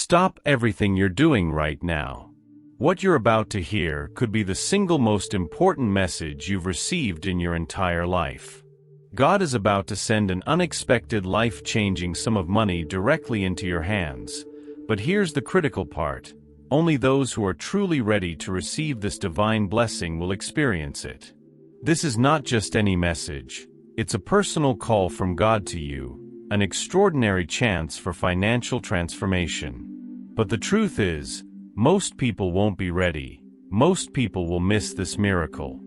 Stop everything you're doing right now. What you're about to hear could be the single most important message you've received in your entire life. God is about to send an unexpected life-changing sum of money directly into your hands. But here's the critical part. Only those who are truly ready to receive this divine blessing will experience it. This is not just any message. It's a personal call from God to you, an extraordinary chance for financial transformation. But the truth is, most people won't be ready. Most people will miss this miracle.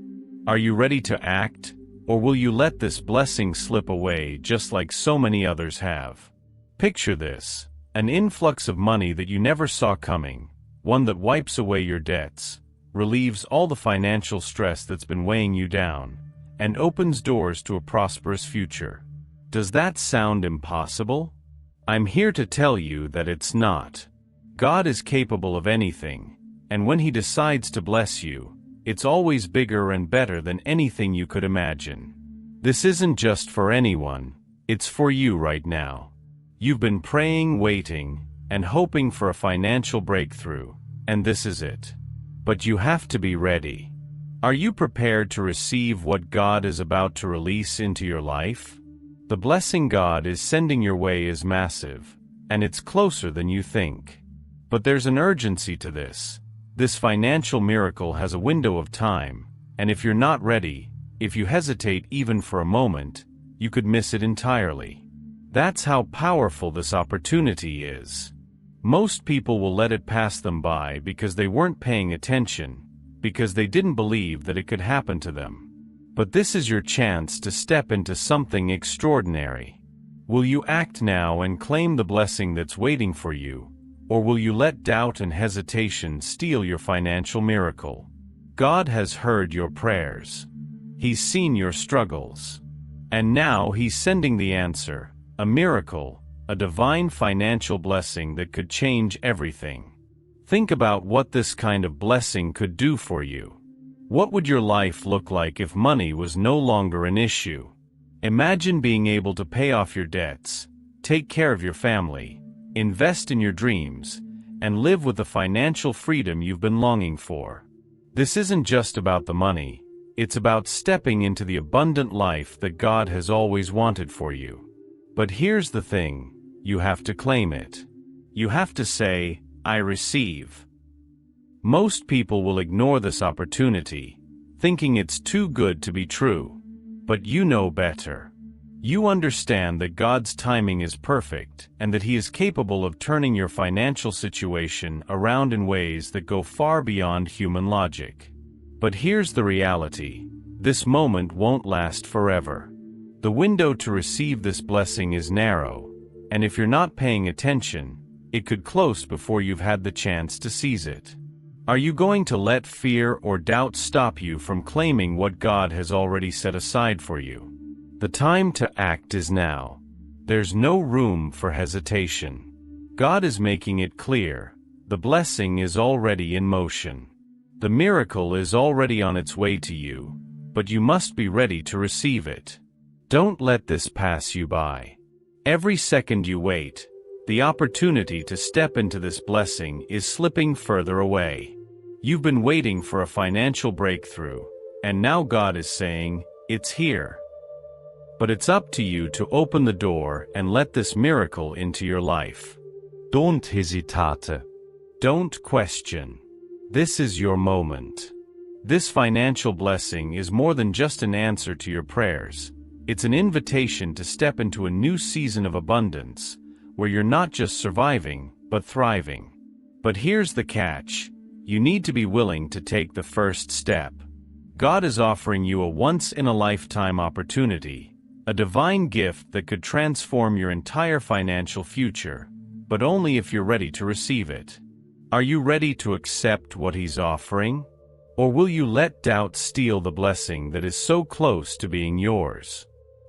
Are you ready to act, or will you let this blessing slip away just like so many others have? Picture this, an influx of money that you never saw coming, one that wipes away your debts, relieves all the financial stress that's been weighing you down, and opens doors to a prosperous future. Does that sound impossible? I'm here to tell you that it's not. God is capable of anything, and when He decides to bless you, it's always bigger and better than anything you could imagine. This isn't just for anyone, it's for you right now. You've been praying, waiting, and hoping for a financial breakthrough, and this is it. But you have to be ready. Are you prepared to receive what God is about to release into your life? The blessing God is sending your way is massive, and it's closer than you think. But there's an urgency to this. This financial miracle has a window of time, and if you're not ready, if you hesitate even for a moment, you could miss it entirely. That's how powerful this opportunity is. Most people will let it pass them by because they weren't paying attention, because they didn't believe that it could happen to them. But this is your chance to step into something extraordinary. Will you act now and claim the blessing that's waiting for you, or will you let doubt and hesitation steal your financial miracle? God has heard your prayers. He's seen your struggles. And now He's sending the answer, a miracle, a divine financial blessing that could change everything. Think about what this kind of blessing could do for you. What would your life look like if money was no longer an issue? Imagine being able to pay off your debts, take care of your family, invest in your dreams, and live with the financial freedom you've been longing for. This isn't just about the money, it's about stepping into the abundant life that God has always wanted for you. But here's the thing, you have to claim it. You have to say, I receive. Most people will ignore this opportunity, thinking it's too good to be true. But you know better. You understand that God's timing is perfect, and that He is capable of turning your financial situation around in ways that go far beyond human logic. But here's the reality. This moment won't last forever. The window to receive this blessing is narrow, and if you're not paying attention, it could close before you've had the chance to seize it. Are you going to let fear or doubt stop you from claiming what God has already set aside for you? The time to act is now. There's no room for hesitation. God is making it clear. The blessing is already in motion. The miracle is already on its way to you, but you must be ready to receive it. Don't let this pass you by. Every second you wait, the opportunity to step into this blessing is slipping further away. You've been waiting for a financial breakthrough, and now God is saying, it's here. But it's up to you to open the door and let this miracle into your life. Don't hesitate. Don't question. This is your moment. This financial blessing is more than just an answer to your prayers. It's an invitation to step into a new season of abundance, where you're not just surviving, but thriving. But here's the catch. You need to be willing to take the first step. God is offering you a once-in-a-lifetime opportunity, a divine gift that could transform your entire financial future, but only if you're ready to receive it. Are you ready to accept what He's offering? Or will you let doubt steal the blessing that is so close to being yours?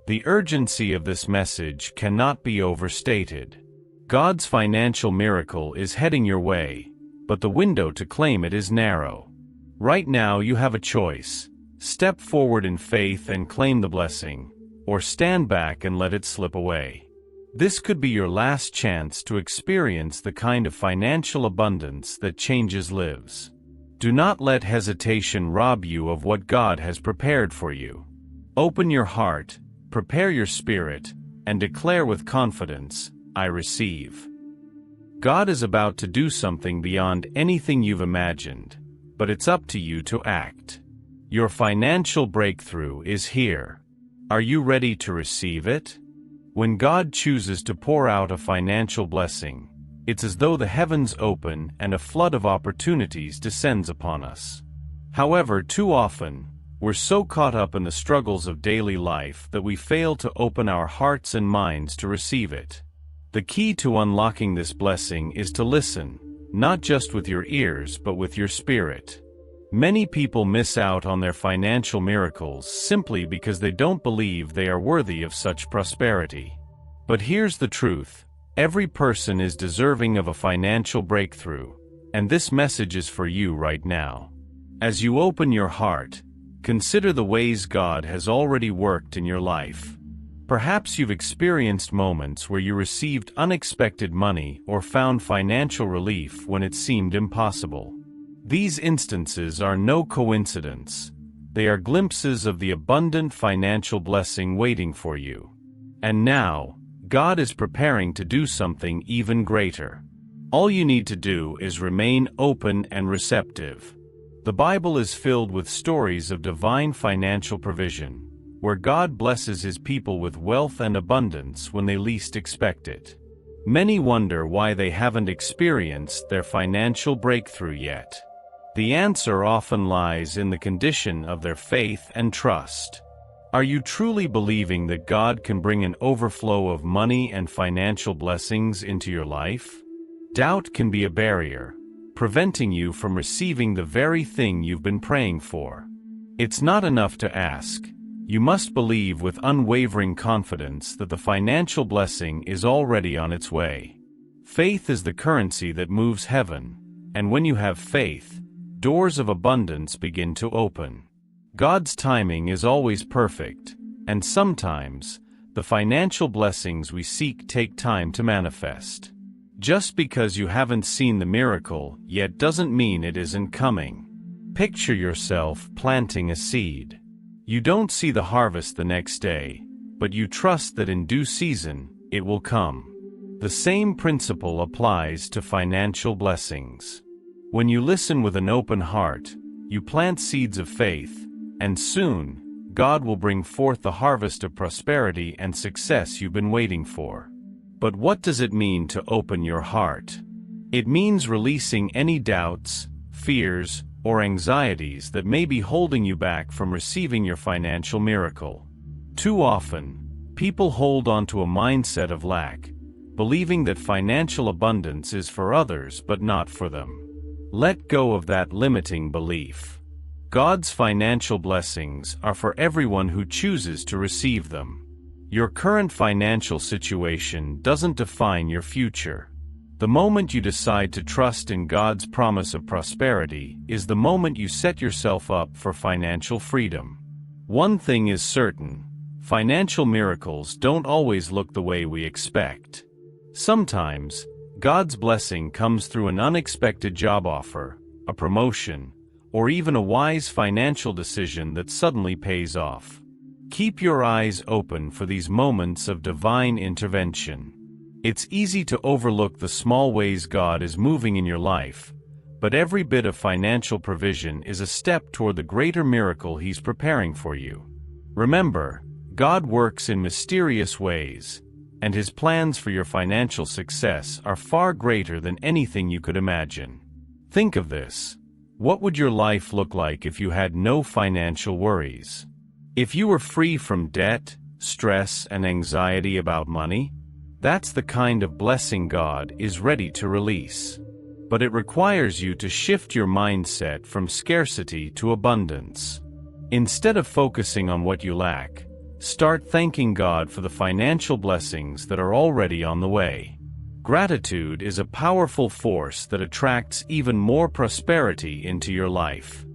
The urgency of this message cannot be overstated. God's financial miracle is heading your way, but the window to claim it is narrow. Right now you have a choice. Step forward in faith and claim the blessing, or stand back and let it slip away. This could be your last chance to experience the kind of financial abundance that changes lives. Do not let hesitation rob you of what God has prepared for you. Open your heart, prepare your spirit, and declare with confidence, "I receive." God is about to do something beyond anything you've imagined, but it's up to you to act. Your financial breakthrough is here. Are you ready to receive it? When God chooses to pour out a financial blessing, it's as though the heavens open and a flood of opportunities descends upon us. However, too often, we're so caught up in the struggles of daily life that we fail to open our hearts and minds to receive it. The key to unlocking this blessing is to listen, not just with your ears but with your spirit. Many people miss out on their financial miracles simply because they don't believe they are worthy of such prosperity. But here's the truth: every person is deserving of a financial breakthrough, and this message is for you right now. As you open your heart, consider the ways God has already worked in your life. Perhaps you've experienced moments where you received unexpected money or found financial relief when it seemed impossible. These instances are no coincidence. They are glimpses of the abundant financial blessing waiting for you. And now, God is preparing to do something even greater. All you need to do is remain open and receptive. The Bible is filled with stories of divine financial provision, where God blesses His people with wealth and abundance when they least expect it. Many wonder why they haven't experienced their financial breakthrough yet. The answer often lies in the condition of their faith and trust. Are you truly believing that God can bring an overflow of money and financial blessings into your life? Doubt can be a barrier, preventing you from receiving the very thing you've been praying for. It's not enough to ask. You must believe with unwavering confidence that the financial blessing is already on its way. Faith is the currency that moves heaven, and when you have faith, doors of abundance begin to open. God's timing is always perfect, and sometimes, the financial blessings we seek take time to manifest. Just because you haven't seen the miracle yet doesn't mean it isn't coming. Picture yourself planting a seed. You don't see the harvest the next day, but you trust that in due season, it will come. The same principle applies to financial blessings. When you listen with an open heart, you plant seeds of faith, and soon, God will bring forth the harvest of prosperity and success you've been waiting for. But what does it mean to open your heart? It means releasing any doubts, fears, or anxieties that may be holding you back from receiving your financial miracle. Too often, people hold on to a mindset of lack, believing that financial abundance is for others but not for them. Let go of that limiting belief. God's financial blessings are for everyone who chooses to receive them. Your current financial situation doesn't define your future. The moment you decide to trust in God's promise of prosperity is the moment you set yourself up for financial freedom. One thing is certain: financial miracles don't always look the way we expect. Sometimes, God's blessing comes through an unexpected job offer, a promotion, or even a wise financial decision that suddenly pays off. Keep your eyes open for these moments of divine intervention. It's easy to overlook the small ways God is moving in your life, but every bit of financial provision is a step toward the greater miracle He's preparing for you. Remember, God works in mysterious ways, and His plans for your financial success are far greater than anything you could imagine. Think of this. What would your life look like if you had no financial worries? If you were free from debt, stress, and anxiety about money? That's the kind of blessing God is ready to release. But it requires you to shift your mindset from scarcity to abundance. Instead of focusing on what you lack, start thanking God for the financial blessings that are already on the way. Gratitude is a powerful force that attracts even more prosperity into your life.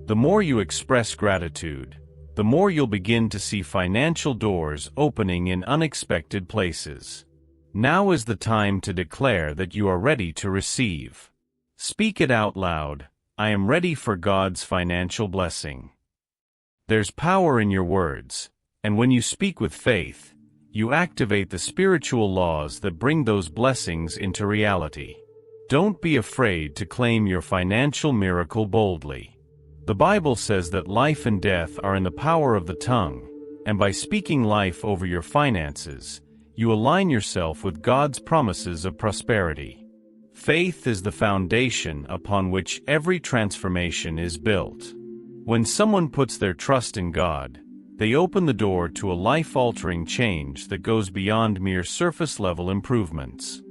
The more you express gratitude, the more you'll begin to see financial doors opening in unexpected places. Now is the time to declare that you are ready to receive. Speak it out loud. I am ready for God's financial blessing. There's power in your words, and when you speak with faith, you activate the spiritual laws that bring those blessings into reality. Don't be afraid to claim your financial miracle boldly. The Bible says that life and death are in the power of the tongue, and by speaking life over your finances, you align yourself with God's promises of prosperity. Faith is the foundation upon which every transformation is built. When someone puts their trust in God, they open the door to a life-altering change that goes beyond mere surface-level improvements.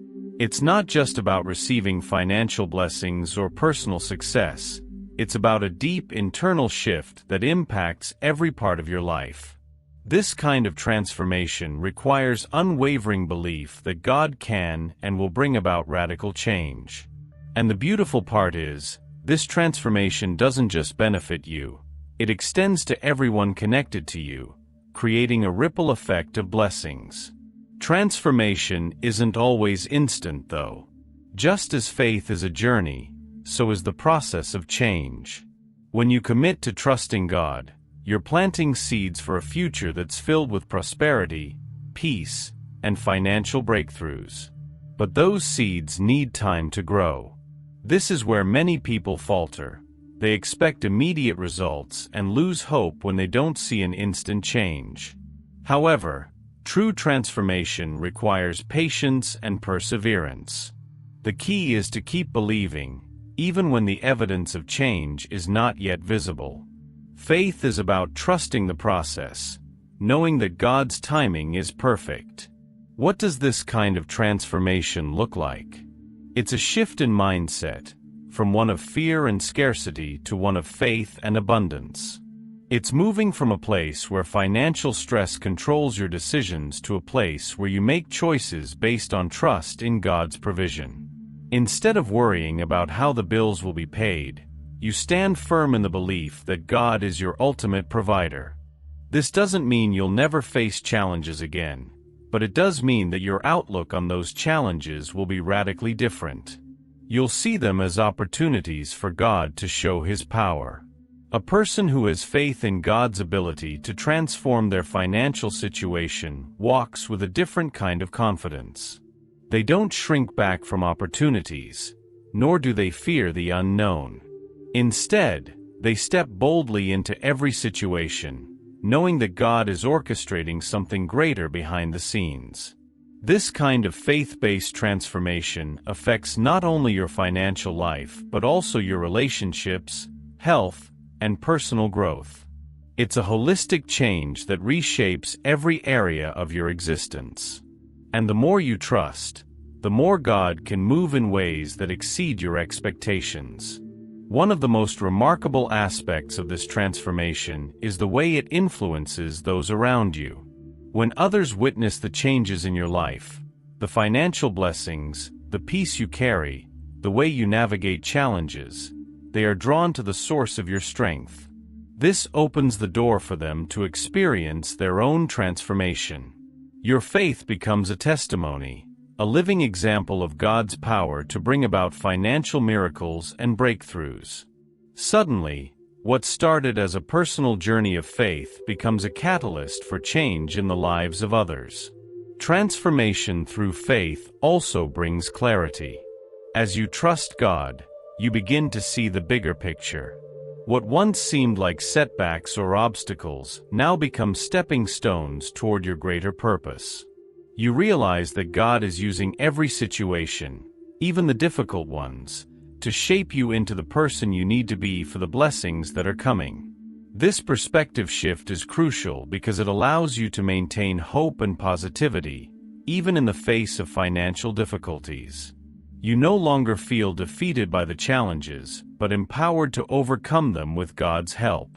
It's not just about receiving financial blessings or personal success. It's about a deep internal shift that impacts every part of your life. This kind of transformation requires unwavering belief that God can and will bring about radical change. And the beautiful part is, this transformation doesn't just benefit you, it extends to everyone connected to you, creating a ripple effect of blessings. Transformation isn't always instant, though. Just as faith is a journey, so is the process of change. When you commit to trusting God, you're planting seeds for a future that's filled with prosperity, peace, and financial breakthroughs. But those seeds need time to grow. This is where many people falter. They expect immediate results and lose hope when they don't see an instant change. However, true transformation requires patience and perseverance. The key is to keep believing, even when the evidence of change is not yet visible. Faith is about trusting the process, knowing that God's timing is perfect. What does this kind of transformation look like? It's a shift in mindset, from one of fear and scarcity to one of faith and abundance. It's moving from a place where financial stress controls your decisions to a place where you make choices based on trust in God's provision. Instead of worrying about how the bills will be paid, you stand firm in the belief that God is your ultimate provider. This doesn't mean you'll never face challenges again, but it does mean that your outlook on those challenges will be radically different. You'll see them as opportunities for God to show His power. A person who has faith in God's ability to transform their financial situation walks with a different kind of confidence. They don't shrink back from opportunities, nor do they fear the unknown. Instead, they step boldly into every situation, knowing that God is orchestrating something greater behind the scenes. This kind of faith-based transformation affects not only your financial life but also your relationships, health, and personal growth. It's a holistic change that reshapes every area of your existence. And the more you trust, the more God can move in ways that exceed your expectations. One of the most remarkable aspects of this transformation is the way it influences those around you. When others witness the changes in your life, the financial blessings, the peace you carry, the way you navigate challenges, they are drawn to the source of your strength. This opens the door for them to experience their own transformation. Your faith becomes a testimony, a living example of God's power to bring about financial miracles and breakthroughs. Suddenly, what started as a personal journey of faith becomes a catalyst for change in the lives of others. Transformation through faith also brings clarity. As you trust God, you begin to see the bigger picture. What once seemed like setbacks or obstacles now become stepping stones toward your greater purpose. You realize that God is using every situation, even the difficult ones, to shape you into the person you need to be for the blessings that are coming. This perspective shift is crucial because it allows you to maintain hope and positivity, even in the face of financial difficulties. You no longer feel defeated by the challenges, but empowered to overcome them with God's help.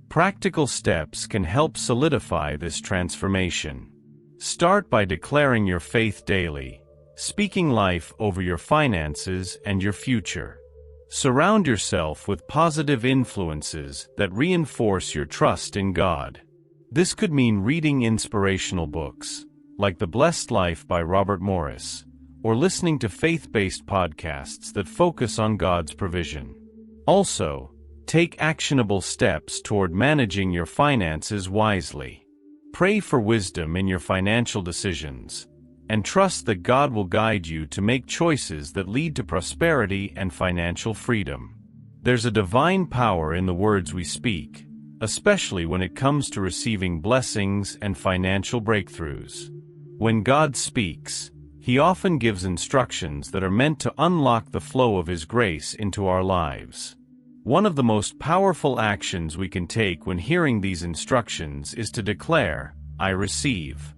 Practical steps can help solidify this transformation. Start by declaring your faith daily, speaking life over your finances and your future. Surround yourself with positive influences that reinforce your trust in God. This could mean reading inspirational books, like The Blessed Life by Robert Morris, or listening to faith-based podcasts that focus on God's provision. Also, take actionable steps toward managing your finances wisely. Pray for wisdom in your financial decisions, and trust that God will guide you to make choices that lead to prosperity and financial freedom. There's a divine power in the words we speak, especially when it comes to receiving blessings and financial breakthroughs. When God speaks, He often gives instructions that are meant to unlock the flow of His grace into our lives. One of the most powerful actions we can take when hearing these instructions is to declare, "I receive."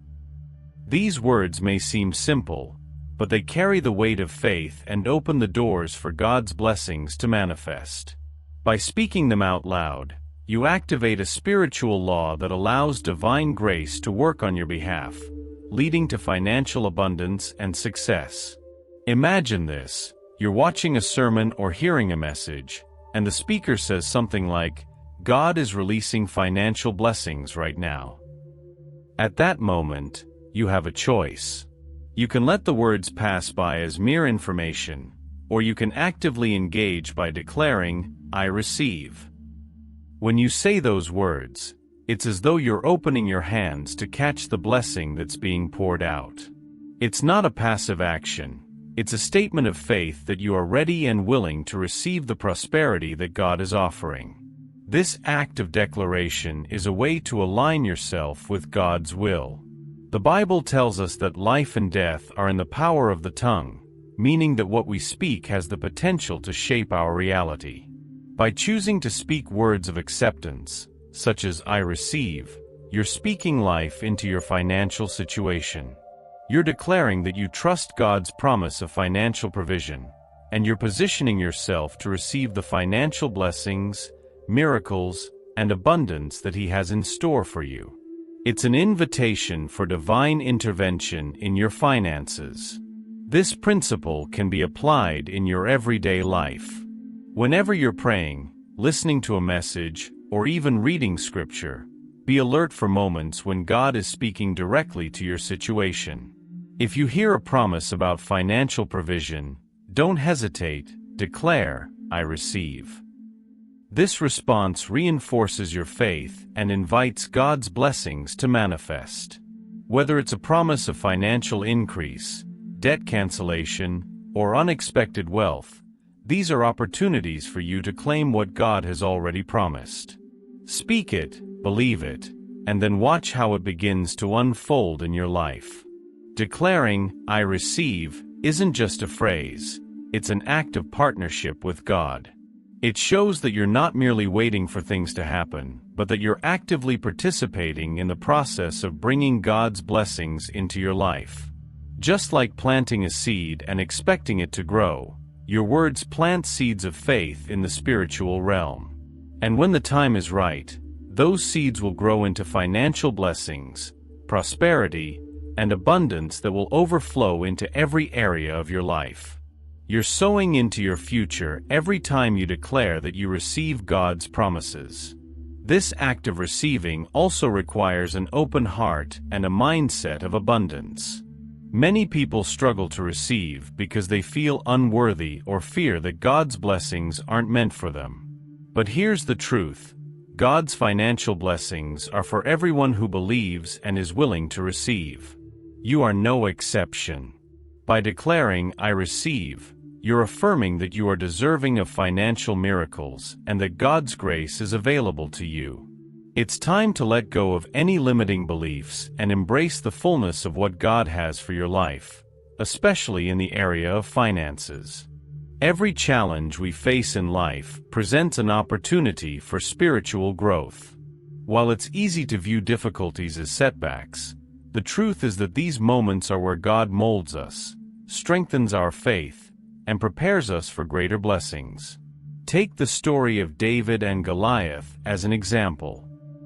These words may seem simple, but they carry the weight of faith and open the doors for God's blessings to manifest. By speaking them out loud, you activate a spiritual law that allows divine grace to work on your behalf, leading to financial abundance and success. Imagine this: you're watching a sermon or hearing a message, and the speaker says something like, "God is releasing financial blessings right now." At that moment, you have a choice. You can let the words pass by as mere information, or you can actively engage by declaring, "I receive." When you say those words, it's as though you're opening your hands to catch the blessing that's being poured out. It's not a passive action. It's a statement of faith that you are ready and willing to receive the prosperity that God is offering. This act of declaration is a way to align yourself with God's will. The Bible tells us that life and death are in the power of the tongue, meaning that what we speak has the potential to shape our reality. By choosing to speak words of acceptance, such as "I receive," you're speaking life into your financial situation. You're declaring that you trust God's promise of financial provision, and you're positioning yourself to receive the financial blessings, miracles, and abundance that He has in store for you. It's an invitation for divine intervention in your finances. This principle can be applied in your everyday life. Whenever you're praying, listening to a message, or even reading Scripture, be alert for moments when God is speaking directly to your situation. If you hear a promise about financial provision, don't hesitate, declare, "I receive." This response reinforces your faith and invites God's blessings to manifest. Whether it's a promise of financial increase, debt cancellation, or unexpected wealth, these are opportunities for you to claim what God has already promised. Speak it, believe it, and then watch how it begins to unfold in your life. Declaring, "I receive," isn't just a phrase, it's an act of partnership with God. It shows that you're not merely waiting for things to happen, but that you're actively participating in the process of bringing God's blessings into your life. Just like planting a seed and expecting it to grow, your words plant seeds of faith in the spiritual realm. And when the time is right, those seeds will grow into financial blessings, prosperity, and abundance that will overflow into every area of your life. You're sowing into your future every time you declare that you receive God's promises. This act of receiving also requires an open heart and a mindset of abundance. Many people struggle to receive because they feel unworthy or fear that God's blessings aren't meant for them. But here's the truth: God's financial blessings are for everyone who believes and is willing to receive. You are no exception. By declaring, "I receive," you're affirming that you are deserving of financial miracles and that God's grace is available to you. It's time to let go of any limiting beliefs and embrace the fullness of what God has for your life, especially in the area of finances. Every challenge we face in life presents an opportunity for spiritual growth. While it's easy to view difficulties as setbacks, the truth is that these moments are where God molds us, strengthens our faith, and prepares us for greater blessings. Take the story of David and Goliath as an example.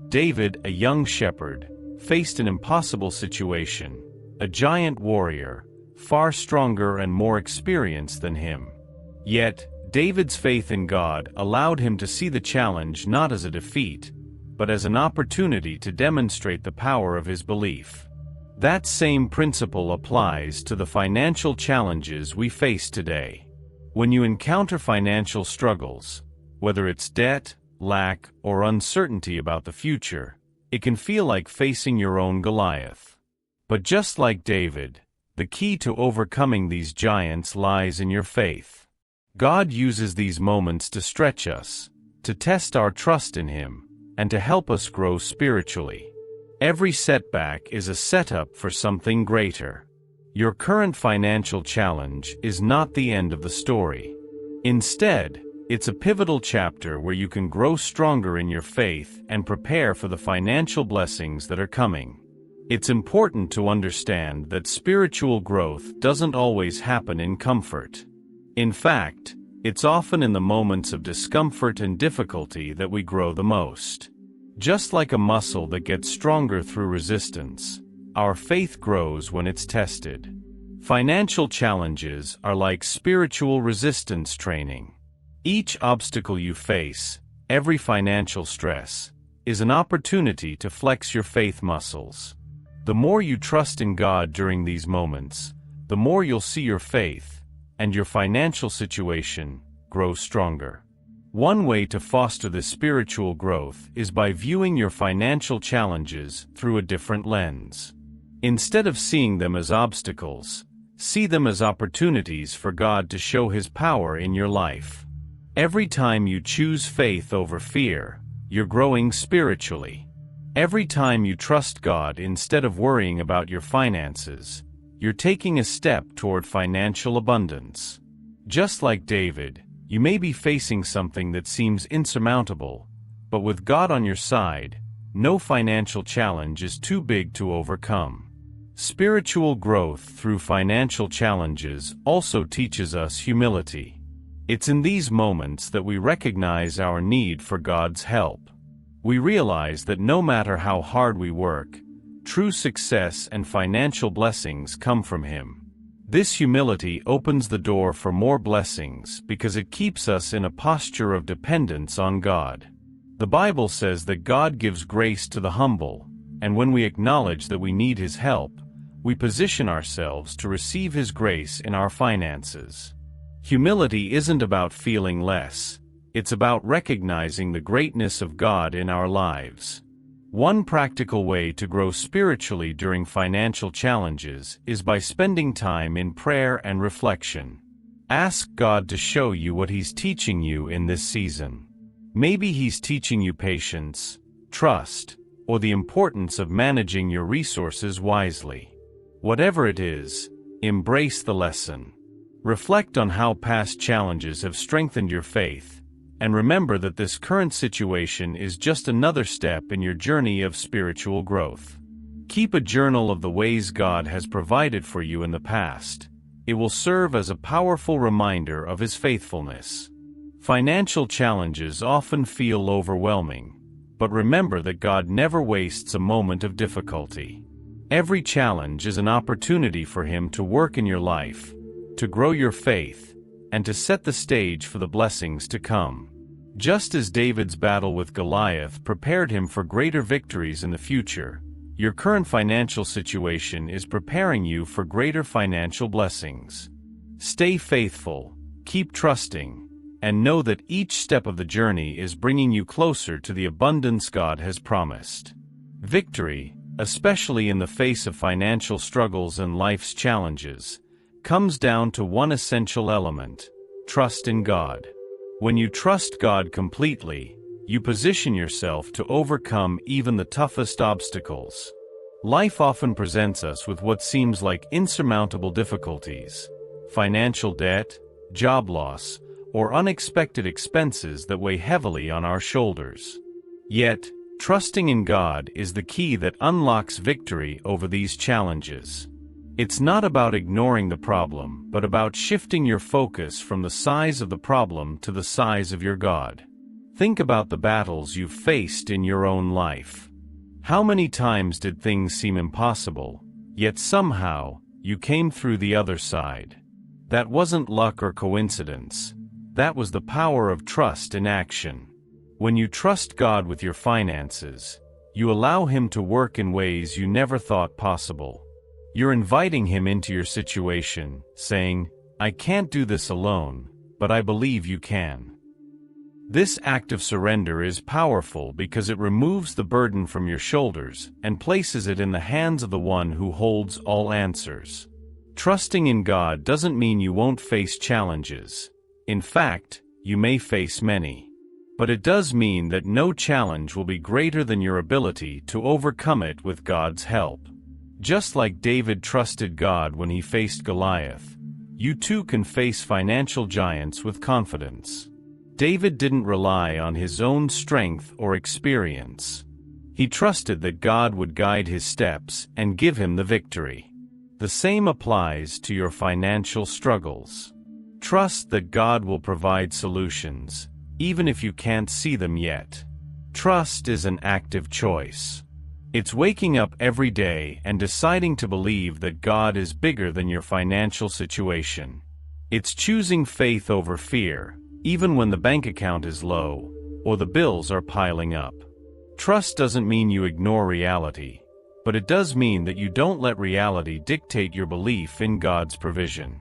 David, a young shepherd, faced an impossible situation: a giant warrior, far stronger and more experienced than him. Yet, David's faith in God allowed him to see the challenge not as a defeat, but as an opportunity to demonstrate the power of his belief. That same principle applies to the financial challenges we face today. When you encounter financial struggles, whether it's debt, lack, or uncertainty about the future, it can feel like facing your own Goliath. But just like David, the key to overcoming these giants lies in your faith. God uses these moments to stretch us, to test our trust in Him, and to help us grow spiritually. Every setback is a setup for something greater. Your current financial challenge is not the end of the story. Instead, it's a pivotal chapter where you can grow stronger in your faith and prepare for the financial blessings that are coming. It's important to understand that spiritual growth doesn't always happen in comfort. In fact, it's often in the moments of discomfort and difficulty that we grow the most. Just like a muscle that gets stronger through resistance, our faith grows when it's tested. Financial challenges are like spiritual resistance training. Each obstacle you face, every financial stress, is an opportunity to flex your faith muscles. The more you trust in God during these moments, the more you'll see your faith and your financial situation grow stronger. One way to foster this spiritual growth is by viewing your financial challenges through a different lens. Instead of seeing them as obstacles, see them as opportunities for God to show His power in your life. Every time you choose faith over fear, you're growing spiritually. Every time you trust God instead of worrying about your finances, you're taking a step toward financial abundance. Just like David, you may be facing something that seems insurmountable, but with God on your side, no financial challenge is too big to overcome. Spiritual growth through financial challenges also teaches us humility. It's in these moments that we recognize our need for God's help. We realize that no matter how hard we work, true success and financial blessings come from Him. This humility opens the door for more blessings because it keeps us in a posture of dependence on God. The Bible says that God gives grace to the humble, and when we acknowledge that we need His help, we position ourselves to receive His grace in our finances. Humility isn't about feeling less. It's about recognizing the greatness of God in our lives. One practical way to grow spiritually during financial challenges is by spending time in prayer and reflection. Ask God to show you what He's teaching you in this season. Maybe He's teaching you patience, trust, or the importance of managing your resources wisely. Whatever it is, embrace the lesson. Reflect on how past challenges have strengthened your faith, and remember that this current situation is just another step in your journey of spiritual growth. Keep a journal of the ways God has provided for you in the past. It will serve as a powerful reminder of His faithfulness. Financial challenges often feel overwhelming, but remember that God never wastes a moment of difficulty. Every challenge is an opportunity for Him to work in your life, to grow your faith, and to set the stage for the blessings to come. Just as David's battle with Goliath prepared him for greater victories in the future, your current financial situation is preparing you for greater financial blessings. Stay faithful, keep trusting, and know that each step of the journey is bringing you closer to the abundance God has promised. Victory, especially in the face of financial struggles and life's challenges, comes down to one essential element: trust in God. When you trust God completely, you position yourself to overcome even the toughest obstacles. Life often presents us with what seems like insurmountable difficulties: financial debt, job loss, or unexpected expenses that weigh heavily on our shoulders. Yet, trusting in God is the key that unlocks victory over these challenges. It's not about ignoring the problem, but about shifting your focus from the size of the problem to the size of your God. Think about the battles you've faced in your own life. How many times did things seem impossible, yet somehow, you came through the other side? That wasn't luck or coincidence. That was the power of trust in action. When you trust God with your finances, You allow Him to work in ways you never thought possible. You're inviting Him into your situation, saying, "I can't do this alone, but I believe you can." This act of surrender is powerful because it removes the burden from your shoulders and places it in the hands of the one who holds all answers. Trusting in God doesn't mean you won't face challenges. In fact, you may face many. But it does mean that no challenge will be greater than your ability to overcome it with God's help. Just like David trusted God when he faced Goliath, you too can face financial giants with confidence. David didn't rely on his own strength or experience. He trusted that God would guide his steps and give him the victory. The same applies to your financial struggles. Trust that God will provide solutions, even if you can't see them yet. Trust is an active choice. It's waking up every day and deciding to believe that God is bigger than your financial situation. It's choosing faith over fear, even when the bank account is low, or the bills are piling up. Trust doesn't mean you ignore reality, but it does mean that you don't let reality dictate your belief in God's provision.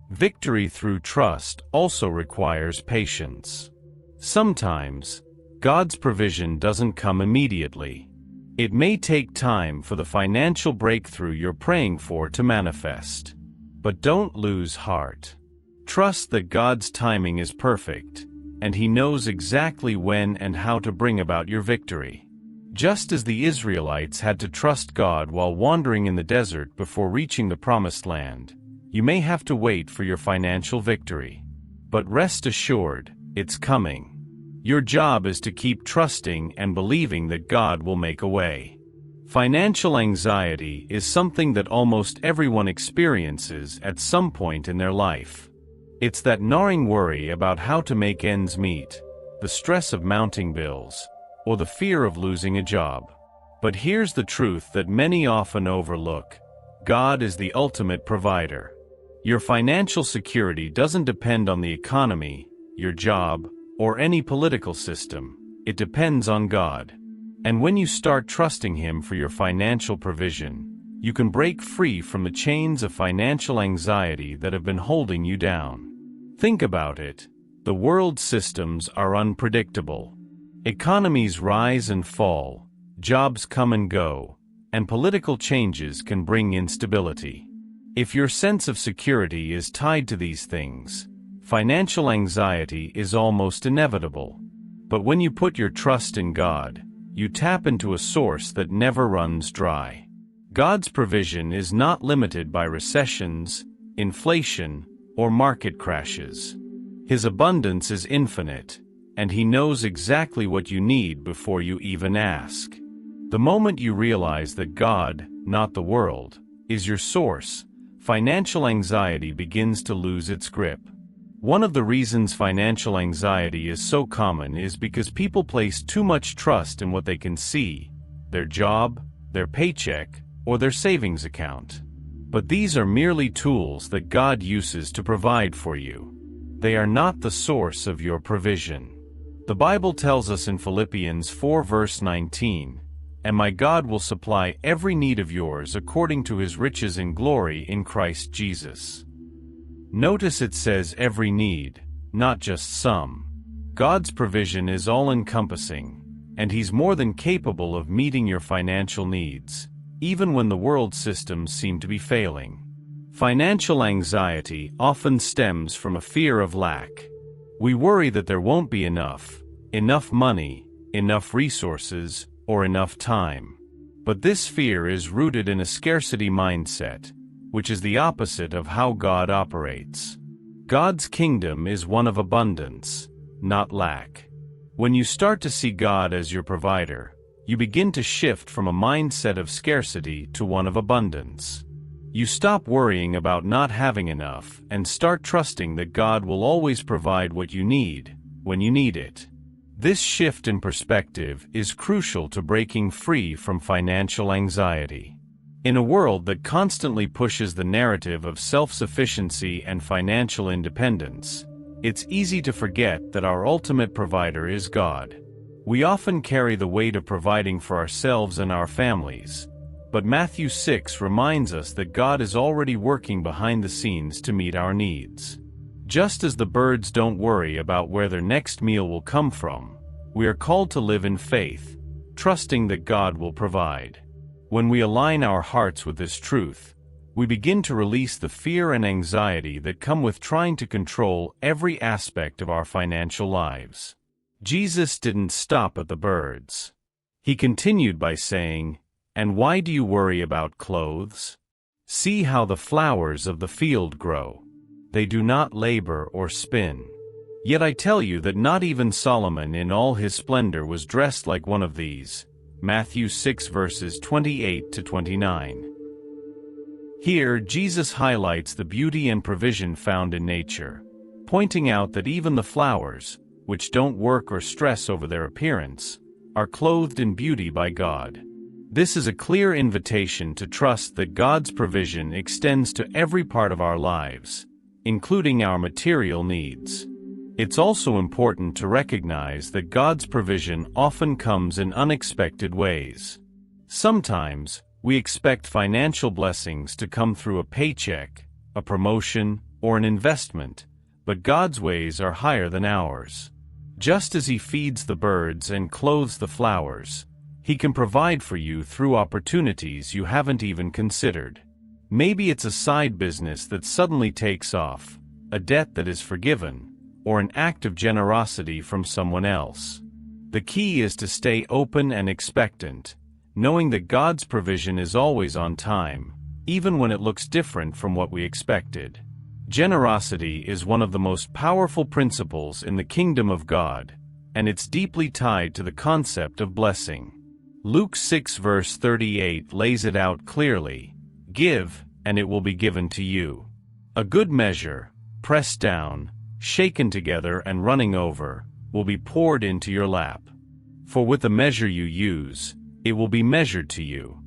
Victory through trust also requires patience. Sometimes, God's provision doesn't come immediately. It may take time for the financial breakthrough you're praying for to manifest. But don't lose heart. Trust that God's timing is perfect, and He knows exactly when and how to bring about your victory. Just as the Israelites had to trust God while wandering in the desert before reaching the Promised Land, you may have to wait for your financial victory. But rest assured, it's coming. Your job is to keep trusting and believing that God will make a way. Financial anxiety is something that almost everyone experiences at some point in their life. It's that gnawing worry about how to make ends meet, the stress of mounting bills, or the fear of losing a job. But here's the truth that many often overlook: God is the ultimate provider. Your financial security doesn't depend on the economy, your job, or any political system. It depends on God. And when you start trusting Him for your financial provision, you can break free from the chains of financial anxiety that have been holding you down. Think about it. The world's systems are unpredictable. Economies rise and fall, jobs come and go, and political changes can bring instability. If your sense of security is tied to these things, financial anxiety is almost inevitable. But when you put your trust in God, you tap into a source that never runs dry. God's provision is not limited by recessions, inflation, or market crashes. His abundance is infinite, and He knows exactly what you need before you even ask. The moment you realize that God, not the world, is your source, financial anxiety begins to lose its grip. One of the reasons financial anxiety is so common is because people place too much trust in what they can see: their job, their paycheck, or their savings account. But these are merely tools that God uses to provide for you. They are not the source of your provision. The Bible tells us in Philippians 4 verse 19, "And my God will supply every need of yours according to His riches in glory in Christ Jesus." Notice it says every need, not just some. God's provision is all-encompassing, and He's more than capable of meeting your financial needs, even when the world systems seem to be failing. Financial anxiety often stems from a fear of lack. We worry that there won't be enough money, enough resources, or enough time. But this fear is rooted in a scarcity mindset, which is the opposite of how God operates. God's kingdom is one of abundance, not lack. When you start to see God as your provider, you begin to shift from a mindset of scarcity to one of abundance. You stop worrying about not having enough and start trusting that God will always provide what you need, when you need it. This shift in perspective is crucial to breaking free from financial anxiety. In a world that constantly pushes the narrative of self-sufficiency and financial independence, it's easy to forget that our ultimate provider is God. We often carry the weight of providing for ourselves and our families, but Matthew 6 reminds us that God is already working behind the scenes to meet our needs. Just as the birds don't worry about where their next meal will come from, we are called to live in faith, trusting that God will provide. When we align our hearts with this truth, we begin to release the fear and anxiety that come with trying to control every aspect of our financial lives. Jesus didn't stop at the birds. He continued by saying, "And why do you worry about clothes? See how the flowers of the field grow. They do not labor or spin. Yet I tell you that not even Solomon in all his splendor was dressed like one of these." Matthew 6 verses 28 to 29. Here, Jesus highlights the beauty and provision found in nature, pointing out that even the flowers, which don't work or stress over their appearance, are clothed in beauty by God. This is a clear invitation to trust that God's provision extends to every part of our lives, including our material needs. It's also important to recognize that God's provision often comes in unexpected ways. Sometimes, we expect financial blessings to come through a paycheck, a promotion, or an investment, but God's ways are higher than ours. Just as He feeds the birds and clothes the flowers, He can provide for you through opportunities you haven't even considered. Maybe it's a side business that suddenly takes off, a debt that is forgiven, or an act of generosity from someone else. The key is to stay open and expectant, knowing that God's provision is always on time, even when it looks different from what we expected. Generosity is one of the most powerful principles in the kingdom of God, and it's deeply tied to the concept of blessing. Luke 6 verse 38 lays it out clearly, "Give, and it will be given to you. A good measure, pressed down, shaken together and running over, will be poured into your lap. For with the measure you use, it will be measured to you."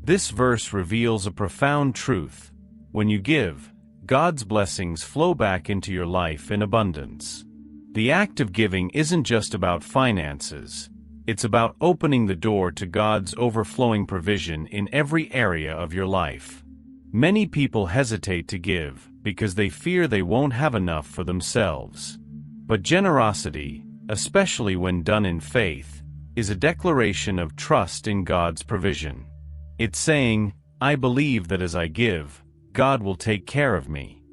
This verse reveals a profound truth. When you give, God's blessings flow back into your life in abundance. The act of giving isn't just about finances. It's about opening the door to God's overflowing provision in every area of your life. Many people hesitate to give because they fear they won't have enough for themselves. But generosity, especially when done in faith, is a declaration of trust in God's provision. It's saying, "I believe that as I give, God will take care of me."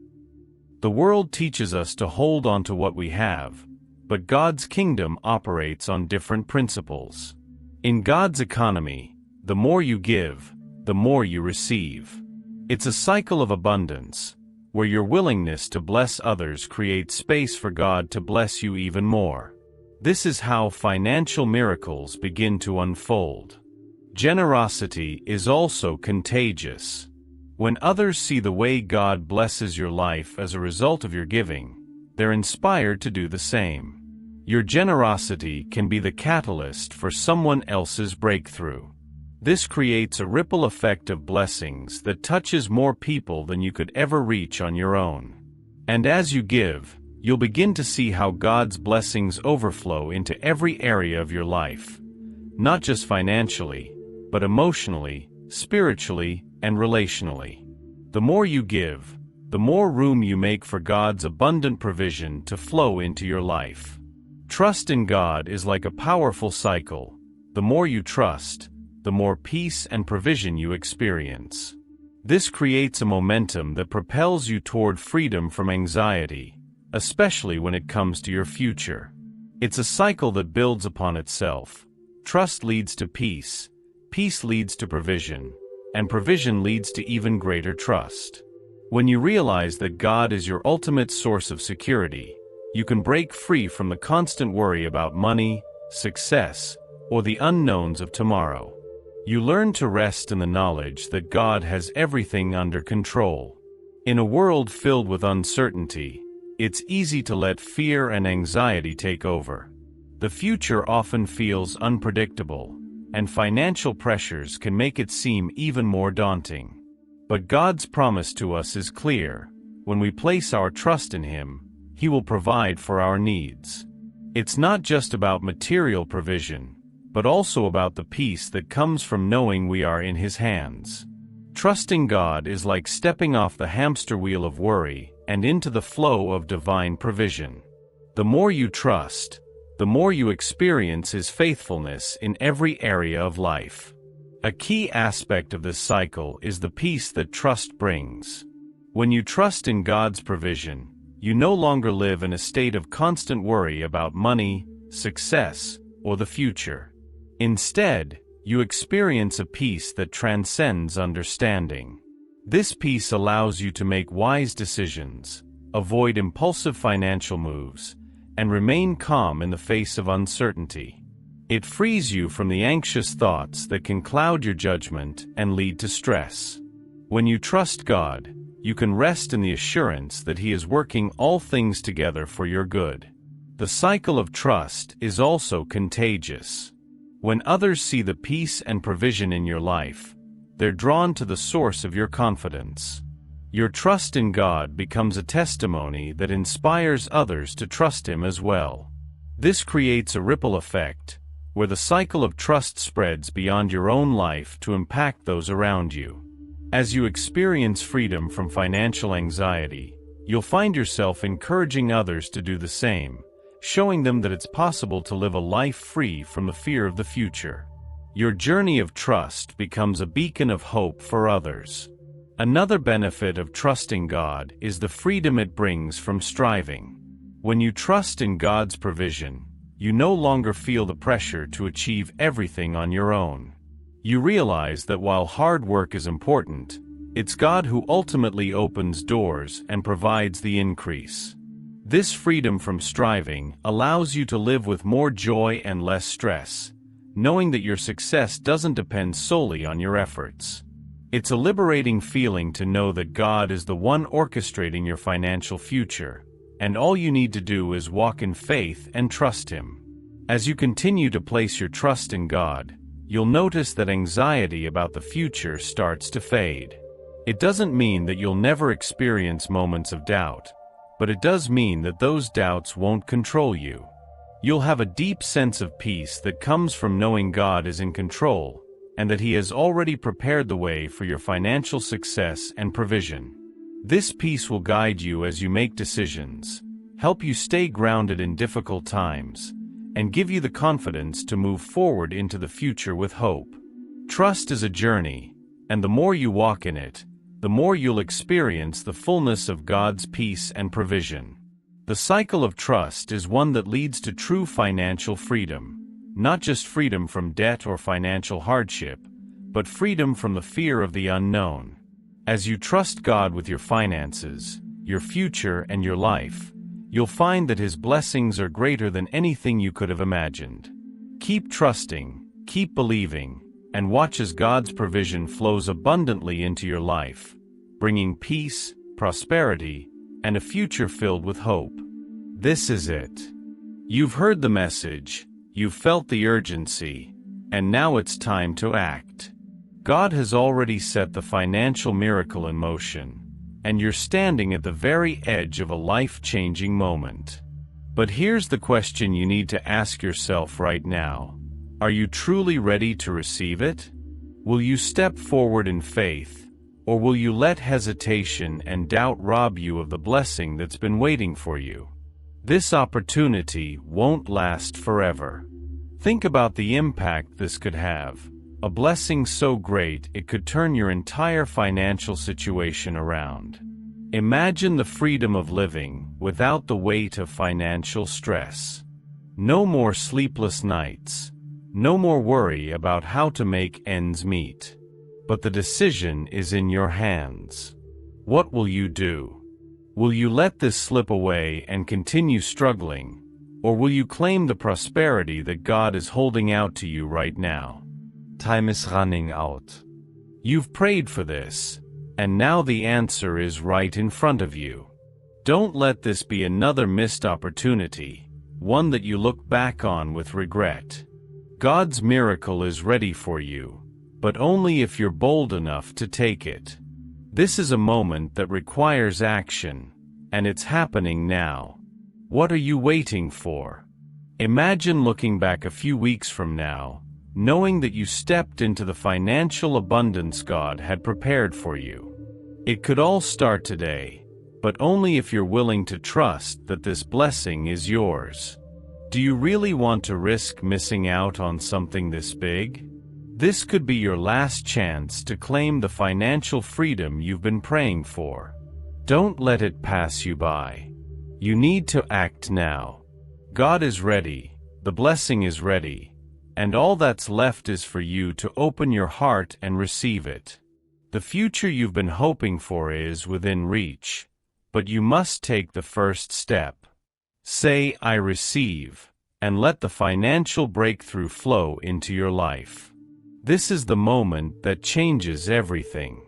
The world teaches us to hold on to what we have, but God's kingdom operates on different principles. In God's economy, the more you give, the more you receive. It's a cycle of abundance, where your willingness to bless others creates space for God to bless you even more. This is how financial miracles begin to unfold. Generosity is also contagious. When others see the way God blesses your life as a result of your giving, they're inspired to do the same. Your generosity can be the catalyst for someone else's breakthrough. This creates a ripple effect of blessings that touches more people than you could ever reach on your own. And as you give, you'll begin to see how God's blessings overflow into every area of your life, not just financially, but emotionally, spiritually, and relationally. The more you give, the more room you make for God's abundant provision to flow into your life. Trust in God is like a powerful cycle. The more you trust, the more peace and provision you experience. This creates a momentum that propels you toward freedom from anxiety, especially when it comes to your future. It's a cycle that builds upon itself. Trust leads to peace, peace leads to provision, and provision leads to even greater trust. When you realize that God is your ultimate source of security, you can break free from the constant worry about money, success, or the unknowns of tomorrow. You learn to rest in the knowledge that God has everything under control. In a world filled with uncertainty, it's easy to let fear and anxiety take over. The future often feels unpredictable, and financial pressures can make it seem even more daunting. But God's promise to us is clear. When we place our trust in Him, He will provide for our needs. It's not just about material provision, but also about the peace that comes from knowing we are in His hands. Trusting God is like stepping off the hamster wheel of worry and into the flow of divine provision. The more you trust, the more you experience His faithfulness in every area of life. A key aspect of this cycle is the peace that trust brings. When you trust in God's provision, you no longer live in a state of constant worry about money, success, or the future. Instead, you experience a peace that transcends understanding. This peace allows you to make wise decisions, avoid impulsive financial moves, and remain calm in the face of uncertainty. It frees you from the anxious thoughts that can cloud your judgment and lead to stress. When you trust God, you can rest in the assurance that He is working all things together for your good. The cycle of trust is also contagious. When others see the peace and provision in your life, they're drawn to the source of your confidence. Your trust in God becomes a testimony that inspires others to trust Him as well. This creates a ripple effect, where the cycle of trust spreads beyond your own life to impact those around you. As you experience freedom from financial anxiety, you'll find yourself encouraging others to do the same, showing them that it's possible to live a life free from the fear of the future. Your journey of trust becomes a beacon of hope for others. Another benefit of trusting God is the freedom it brings from striving. When you trust in God's provision, you no longer feel the pressure to achieve everything on your own. You realize that while hard work is important, it's God who ultimately opens doors and provides the increase. This freedom from striving allows you to live with more joy and less stress, knowing that your success doesn't depend solely on your efforts. It's a liberating feeling to know that God is the one orchestrating your financial future, and all you need to do is walk in faith and trust Him. As you continue to place your trust in God, you'll notice that anxiety about the future starts to fade. It doesn't mean that you'll never experience moments of doubt, but it does mean that those doubts won't control you. You'll have a deep sense of peace that comes from knowing God is in control, and that He has already prepared the way for your financial success and provision. This peace will guide you as you make decisions, help you stay grounded in difficult times, and give you the confidence to move forward into the future with hope. Trust is a journey, and the more you walk in it, the more you'll experience the fullness of God's peace and provision. The cycle of trust is one that leads to true financial freedom, not just freedom from debt or financial hardship, but freedom from the fear of the unknown. As you trust God with your finances, your future, and your life, you'll find that His blessings are greater than anything you could have imagined. Keep trusting, keep believing, and watch as God's provision flows abundantly into your life, bringing peace, prosperity, and a future filled with hope. This is it. You've heard the message, you've felt the urgency, and now it's time to act. God has already set the financial miracle in motion, and you're standing at the very edge of a life-changing moment. But here's the question you need to ask yourself right now. Are you truly ready to receive it? Will you step forward in faith, or will you let hesitation and doubt rob you of the blessing that's been waiting for you? This opportunity won't last forever. Think about the impact this could have. A blessing so great it could turn your entire financial situation around. Imagine the freedom of living without the weight of financial stress. No more sleepless nights. No more worry about how to make ends meet. But the decision is in your hands. What will you do? Will you let this slip away and continue struggling, or will you claim the prosperity that God is holding out to you right now? Time is running out. You've prayed for this, and now the answer is right in front of you. Don't let this be another missed opportunity, one that you look back on with regret. God's miracle is ready for you, but only if you're bold enough to take it. This is a moment that requires action, and it's happening now. What are you waiting for? Imagine looking back a few weeks from now, knowing that you stepped into the financial abundance God had prepared for you. It could all start today, but only if you're willing to trust that this blessing is yours. Do you really want to risk missing out on something this big? This could be your last chance to claim the financial freedom you've been praying for. Don't let it pass you by. You need to act now. God is ready, the blessing is ready, and all that's left is for you to open your heart and receive it. The future you've been hoping for is within reach, but you must take the first step. Say, "I receive," and let the financial breakthrough flow into your life. This is the moment that changes everything.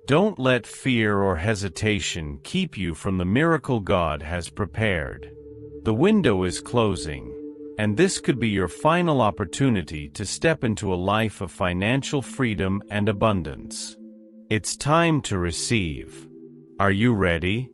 Don't let fear or hesitation keep you from the miracle God has prepared. The window is closing, and this could be your final opportunity to step into a life of financial freedom and abundance. It's time to receive. Are you ready?